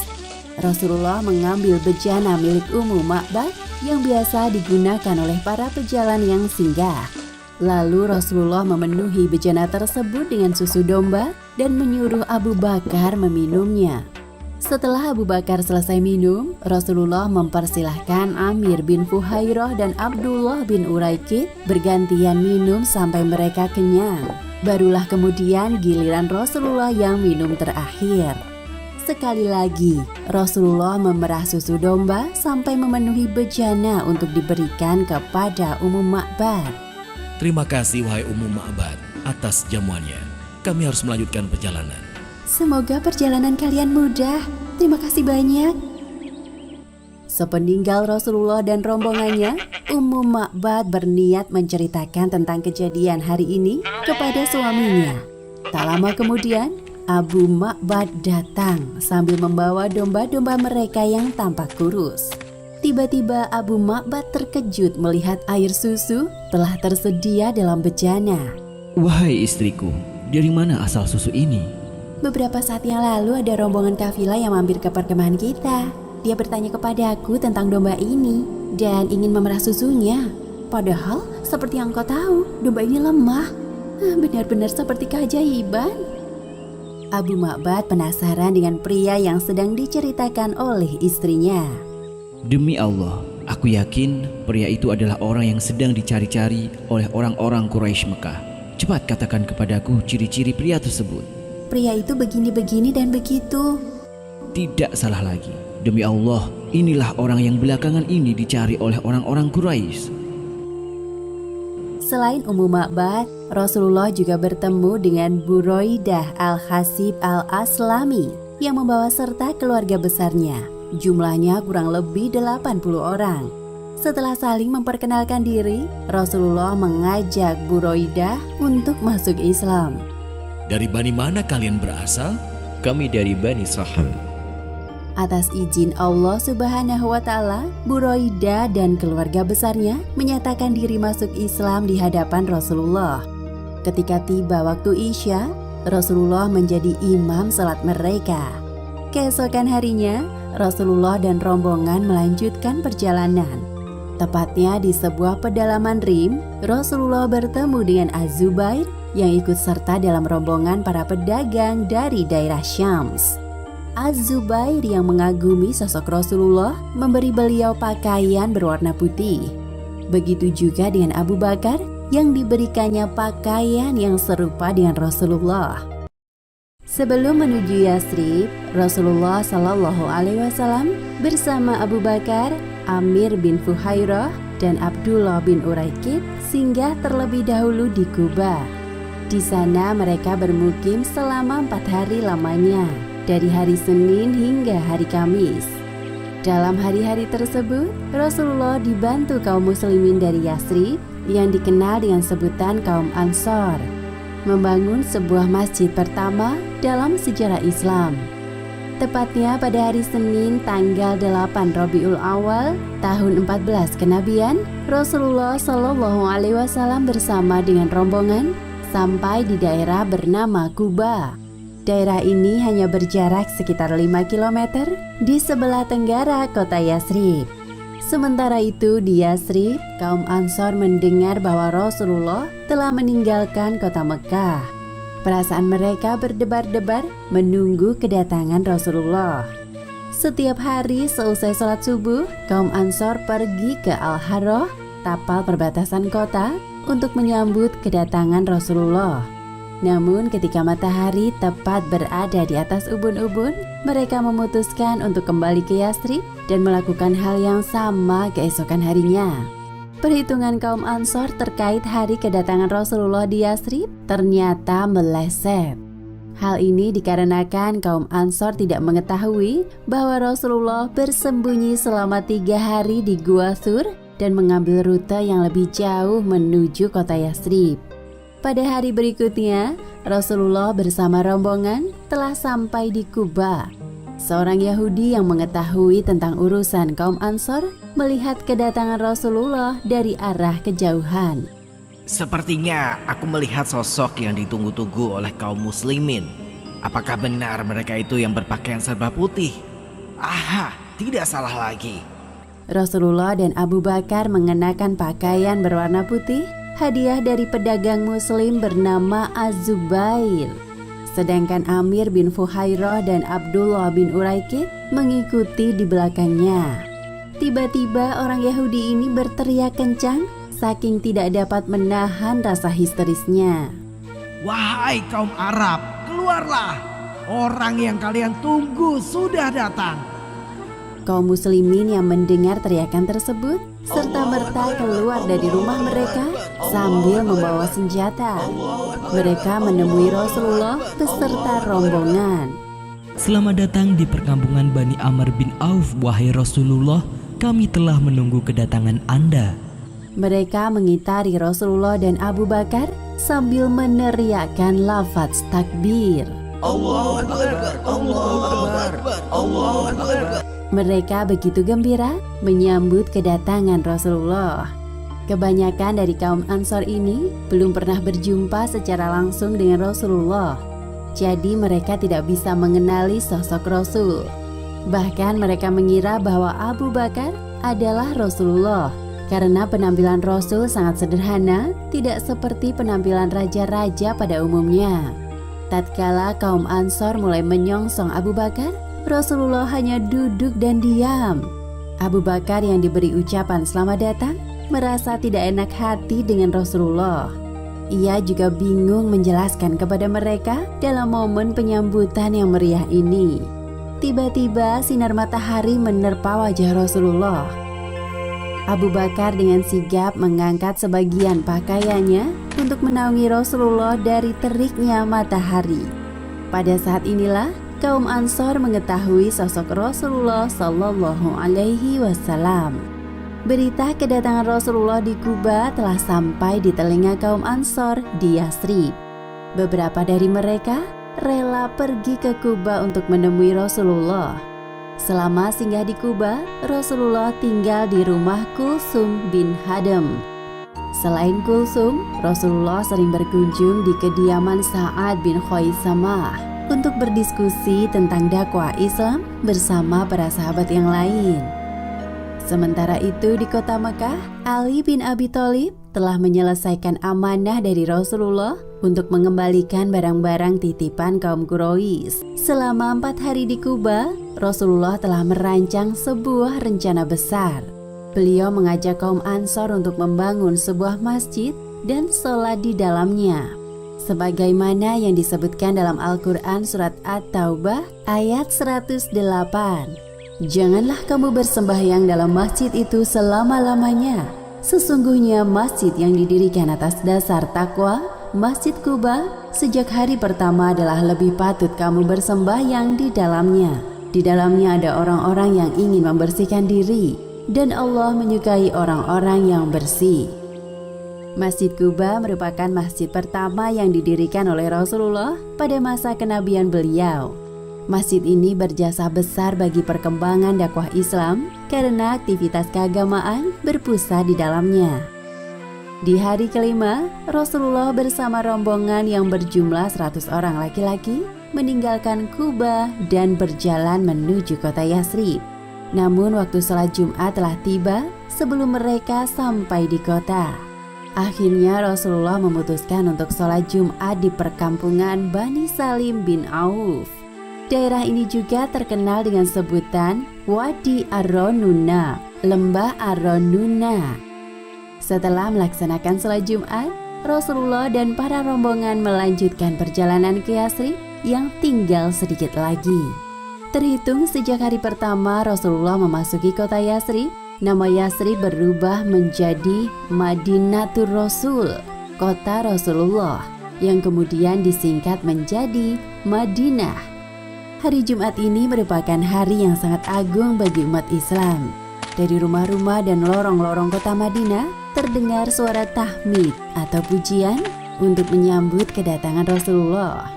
Rasulullah mengambil bejana milik Ummu Ma'bad yang biasa digunakan oleh para pejalan yang singgah. Lalu Rasulullah memenuhi bejana tersebut dengan susu domba dan menyuruh Abu Bakar meminumnya. Setelah Abu Bakar selesai minum, Rasulullah mempersilahkan Amir bin Fuhairah dan Abdullah bin Uraikid bergantian minum sampai mereka kenyang. Barulah kemudian giliran Rasulullah yang minum terakhir. Sekali lagi, Rasulullah memerah susu domba sampai memenuhi bejana untuk diberikan kepada Ummu Ma'bad. Terima kasih wahai Ummu Ma'bad atas jamuannya. Kami harus melanjutkan perjalanan. Semoga perjalanan kalian mudah. Terima kasih banyak. Sepeninggal Rasulullah dan rombongannya, Ummu Ma'bad berniat menceritakan tentang kejadian hari ini kepada suaminya. Tak lama kemudian, Abu Ma'bad datang sambil membawa domba-domba mereka yang tampak kurus. Tiba-tiba Abu Ma'bad terkejut melihat air susu telah tersedia dalam bejana. Wahai istriku, dari mana asal susu ini? Beberapa saat yang lalu ada rombongan kafilah yang mampir ke perkemahan kita. Dia bertanya kepada aku tentang domba ini dan ingin memerah susunya. Padahal seperti yang kau tahu, domba ini lemah. Benar-benar seperti keajaiban. Abu Ma'bad penasaran dengan pria yang sedang diceritakan oleh istrinya. Demi Allah, aku yakin pria itu adalah orang yang sedang dicari-cari oleh orang-orang Quraisy Mekah. Cepat katakan kepadaku ciri-ciri pria tersebut. Pria itu begini-begini dan begitu. Tidak salah lagi. Demi Allah, inilah orang yang belakangan ini dicari oleh orang-orang Quraisy. Selain Ummu Ma'bad, Rasulullah juga bertemu dengan Buraidah al-Hasib al-Aslami yang membawa serta keluarga besarnya. Jumlahnya kurang lebih 80 orang. Setelah saling memperkenalkan diri, Rasulullah mengajak Buraidah untuk masuk Islam. Dari bani mana kalian berasal? Kami dari Bani Saham. Atas izin Allah Subhanahu wa Ta'ala, Buraidah dan keluarga besarnya menyatakan diri masuk Islam di hadapan Rasulullah. Ketika tiba waktu Isya, Rasulullah menjadi imam salat mereka. Keesokan harinya, Rasulullah dan rombongan melanjutkan perjalanan. Tepatnya di sebuah pedalaman Rim, Rasulullah bertemu dengan Az-Zubair yang ikut serta dalam rombongan para pedagang dari daerah Syams. Az-Zubair yang mengagumi sosok Rasulullah memberi beliau pakaian berwarna putih. Begitu juga dengan Abu Bakar yang diberikannya pakaian yang serupa dengan Rasulullah. Sebelum menuju Yathrib, Rasulullah Shallallahu Alaihi Wasallam bersama Abu Bakar, Amir bin Fuhairah, dan Abdullah bin Uraikid singgah terlebih dahulu di Quba. Di sana mereka bermukim selama 4 hari lamanya, dari hari Senin hingga hari Kamis. Dalam hari-hari tersebut, Rasulullah dibantu kaum muslimin dari Yathrib yang dikenal dengan sebutan kaum Ansor, membangun sebuah masjid pertama dalam sejarah Islam. Tepatnya pada hari Senin tanggal 8 Rabiul Awal tahun 14 kenabian, Rasulullah Shallallahu Alaihi Wasallam bersama dengan rombongan sampai di daerah bernama Quba. Daerah ini hanya berjarak sekitar 5 km di sebelah tenggara kota Yathrib. Sementara itu di Yathrib, kaum Ansor mendengar bahwa Rasulullah telah meninggalkan kota Mekah. Perasaan mereka berdebar-debar menunggu kedatangan Rasulullah. Setiap hari seusai sholat subuh, kaum Ansor pergi ke Al-Harrah, tapal perbatasan kota, untuk menyambut kedatangan Rasulullah. Namun ketika matahari tepat berada di atas ubun-ubun, mereka memutuskan untuk kembali ke Yathrib dan melakukan hal yang sama keesokan harinya. Perhitungan kaum Ansor terkait hari kedatangan Rasulullah di Yathrib ternyata meleset. Hal ini dikarenakan kaum Ansor tidak mengetahui bahwa Rasulullah bersembunyi selama 3 hari di Gua Thur dan mengambil rute yang lebih jauh menuju kota Yathrib. Pada hari berikutnya, Rasulullah bersama rombongan telah sampai di Quba. Seorang Yahudi yang mengetahui tentang urusan kaum Ansor melihat kedatangan Rasulullah dari arah kejauhan. Sepertinya aku melihat sosok yang ditunggu-tunggu oleh kaum muslimin. Apakah benar mereka itu yang berpakaian serba putih? Aha, tidak salah lagi. Rasulullah dan Abu Bakar mengenakan pakaian berwarna putih, hadiah dari pedagang muslim bernama Az-Zubair. Sedangkan Amir bin Fuhairah dan Abdullah bin Uraikid mengikuti di belakangnya. Tiba-tiba orang Yahudi ini berteriak kencang saking tidak dapat menahan rasa histerisnya. Wahai kaum Arab, keluarlah! Orang yang kalian tunggu sudah datang. Kaum muslimin yang mendengar teriakan tersebut serta-merta keluar dari rumah mereka sambil membawa senjata. Mereka menemui Rasulullah beserta rombongan. Selamat datang di perkampungan Bani Amr bin Auf, wahai Rasulullah. Kami telah menunggu kedatangan Anda. Mereka mengitari Rasulullah dan Abu Bakar sambil meneriakkan lafaz takbir. Allahu Akbar, Allahu Akbar, Allahu Akbar. Mereka begitu gembira menyambut kedatangan Rasulullah. Kebanyakan dari kaum Ansor ini belum pernah berjumpa secara langsung dengan Rasulullah. Jadi mereka tidak bisa mengenali sosok Rasul. Bahkan mereka mengira bahwa Abu Bakar adalah Rasulullah. Karena penampilan Rasul sangat sederhana, tidak seperti penampilan raja-raja pada umumnya. Tatkala kaum Ansor mulai menyongsong Abu Bakar, Rasulullah hanya duduk dan diam. Abu Bakar yang diberi ucapan selamat datang merasa tidak enak hati dengan Rasulullah. Ia juga bingung menjelaskan kepada mereka dalam momen penyambutan yang meriah ini. Tiba-tiba sinar matahari menerpa wajah Rasulullah. Abu Bakar dengan sigap mengangkat sebagian pakaiannya untuk menaungi Rasulullah dari teriknya matahari. Pada saat inilah kaum Ansor mengetahui sosok Rasulullah Shallallahu Alaihi Wasallam. Berita kedatangan Rasulullah di Quba telah sampai di telinga kaum Ansor di Yathrib. Beberapa dari mereka rela pergi ke Quba untuk menemui Rasulullah. Selama singgah di Quba, Rasulullah tinggal di rumah Kulsum bin Hadam. Selain Kulsum, Rasulullah sering berkunjung di kediaman Sa'ad bin Khaisamah untuk berdiskusi tentang dakwah Islam bersama para sahabat yang lain. Sementara itu di kota Mekah, Ali bin Abi Thalib telah menyelesaikan amanah dari Rasulullah untuk mengembalikan barang-barang titipan kaum Quraisy. Selama 4 hari di Quba, Rasulullah telah merancang sebuah rencana besar. Beliau mengajak kaum Ansor untuk membangun sebuah masjid dan sholat di dalamnya. Sebagaimana yang disebutkan dalam Al-Quran surat At-Taubah ayat 108. Janganlah kamu bersembahyang dalam masjid itu selama-lamanya. Sesungguhnya masjid yang didirikan atas dasar takwa, Masjid Quba, sejak hari pertama adalah lebih patut kamu bersembahyang di dalamnya. Di dalamnya ada orang-orang yang ingin membersihkan diri, dan Allah menyukai orang-orang yang bersih. Masjid Quba merupakan masjid pertama yang didirikan oleh Rasulullah pada masa kenabian beliau. Masjid ini berjasa besar bagi perkembangan dakwah Islam karena aktivitas keagamaan berpusat di dalamnya. Di hari kelima, Rasulullah bersama rombongan yang berjumlah 100 orang laki-laki meninggalkan Quba dan berjalan menuju kota Yathrib. Namun waktu sholat Jumat telah tiba sebelum mereka sampai di kota. Akhirnya Rasulullah memutuskan untuk sholat Jumat di perkampungan Bani Salim bin Auf. Daerah ini juga terkenal dengan sebutan Wadi Ar-Ronuna, Lembah Ar-Ronuna. Setelah melaksanakan sholat Jumat, Rasulullah dan para rombongan melanjutkan perjalanan ke Yathrib yang tinggal sedikit lagi. Terhitung sejak hari pertama Rasulullah memasuki kota Yathrib, nama Yathrib berubah menjadi Madinatur Rasul, kota Rasulullah, yang kemudian disingkat menjadi Madinah. Hari Jumat ini merupakan hari yang sangat agung bagi umat Islam. Dari rumah-rumah dan lorong-lorong kota Madinah terdengar suara tahmid atau pujian untuk menyambut kedatangan Rasulullah.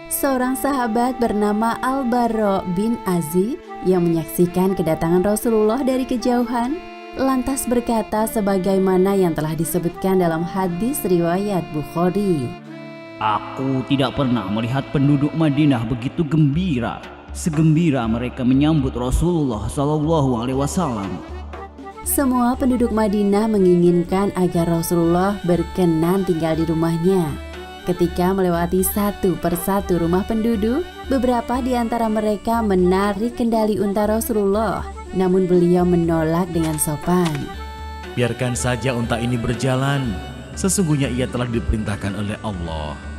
Seorang sahabat bernama Al-Bara bin Azib yang menyaksikan kedatangan Rasulullah dari kejauhan lantas berkata sebagaimana yang telah disebutkan dalam hadis riwayat Bukhari. Aku tidak pernah melihat penduduk Madinah begitu gembira, segembira mereka menyambut Rasulullah SAW. Semua penduduk Madinah menginginkan agar Rasulullah berkenan tinggal di rumahnya. Ketika melewati satu persatu rumah penduduk, beberapa di antara mereka menarik kendali unta Rasulullah, namun beliau menolak dengan sopan. Biarkan saja unta ini berjalan, sesungguhnya ia telah diperintahkan oleh Allah.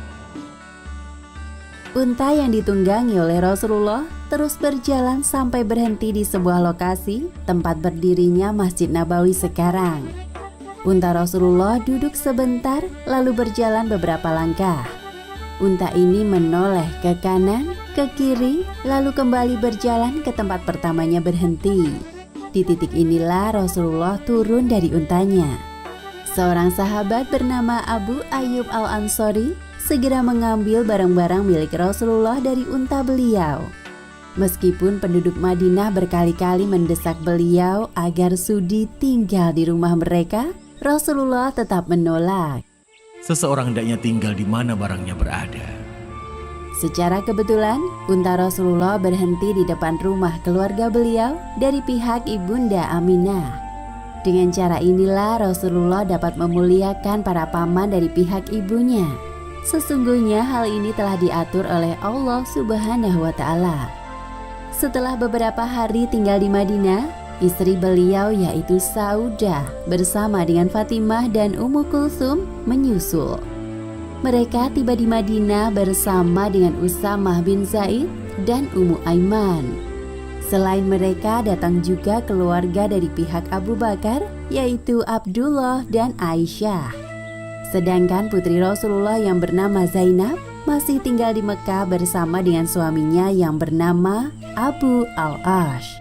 Unta yang ditunggangi oleh Rasulullah terus berjalan sampai berhenti di sebuah lokasi tempat berdirinya Masjid Nabawi sekarang. Unta Rasulullah duduk sebentar lalu berjalan beberapa langkah. Unta ini menoleh ke kanan, ke kiri, lalu kembali berjalan ke tempat pertamanya berhenti. Di titik inilah Rasulullah turun dari untanya. Seorang sahabat bernama Abu Ayyub Al-Ansori segera mengambil barang-barang milik Rasulullah dari unta beliau. Meskipun penduduk Madinah berkali-kali mendesak beliau agar sudi tinggal di rumah mereka, Rasulullah tetap menolak. Seseorang hendaknya tinggal di mana barangnya berada. Secara kebetulan, unta Rasulullah berhenti di depan rumah keluarga beliau dari pihak Ibunda Aminah. Dengan cara inilah Rasulullah dapat memuliakan para paman dari pihak ibunya. Sesungguhnya hal ini telah diatur oleh Allah Subhanahu wa Ta'ala. Setelah beberapa hari tinggal di Madinah, istri beliau yaitu Saudah bersama dengan Fatimah dan Ummu Kulsum menyusul. Mereka tiba di Madinah bersama dengan Usamah bin Zaid dan Ummu Aiman. Selain mereka datang juga keluarga dari pihak Abu Bakar yaitu Abdullah dan Aisyah. Sedangkan putri Rasulullah yang bernama Zainab masih tinggal di Mekah bersama dengan suaminya yang bernama Abu Al-Ash.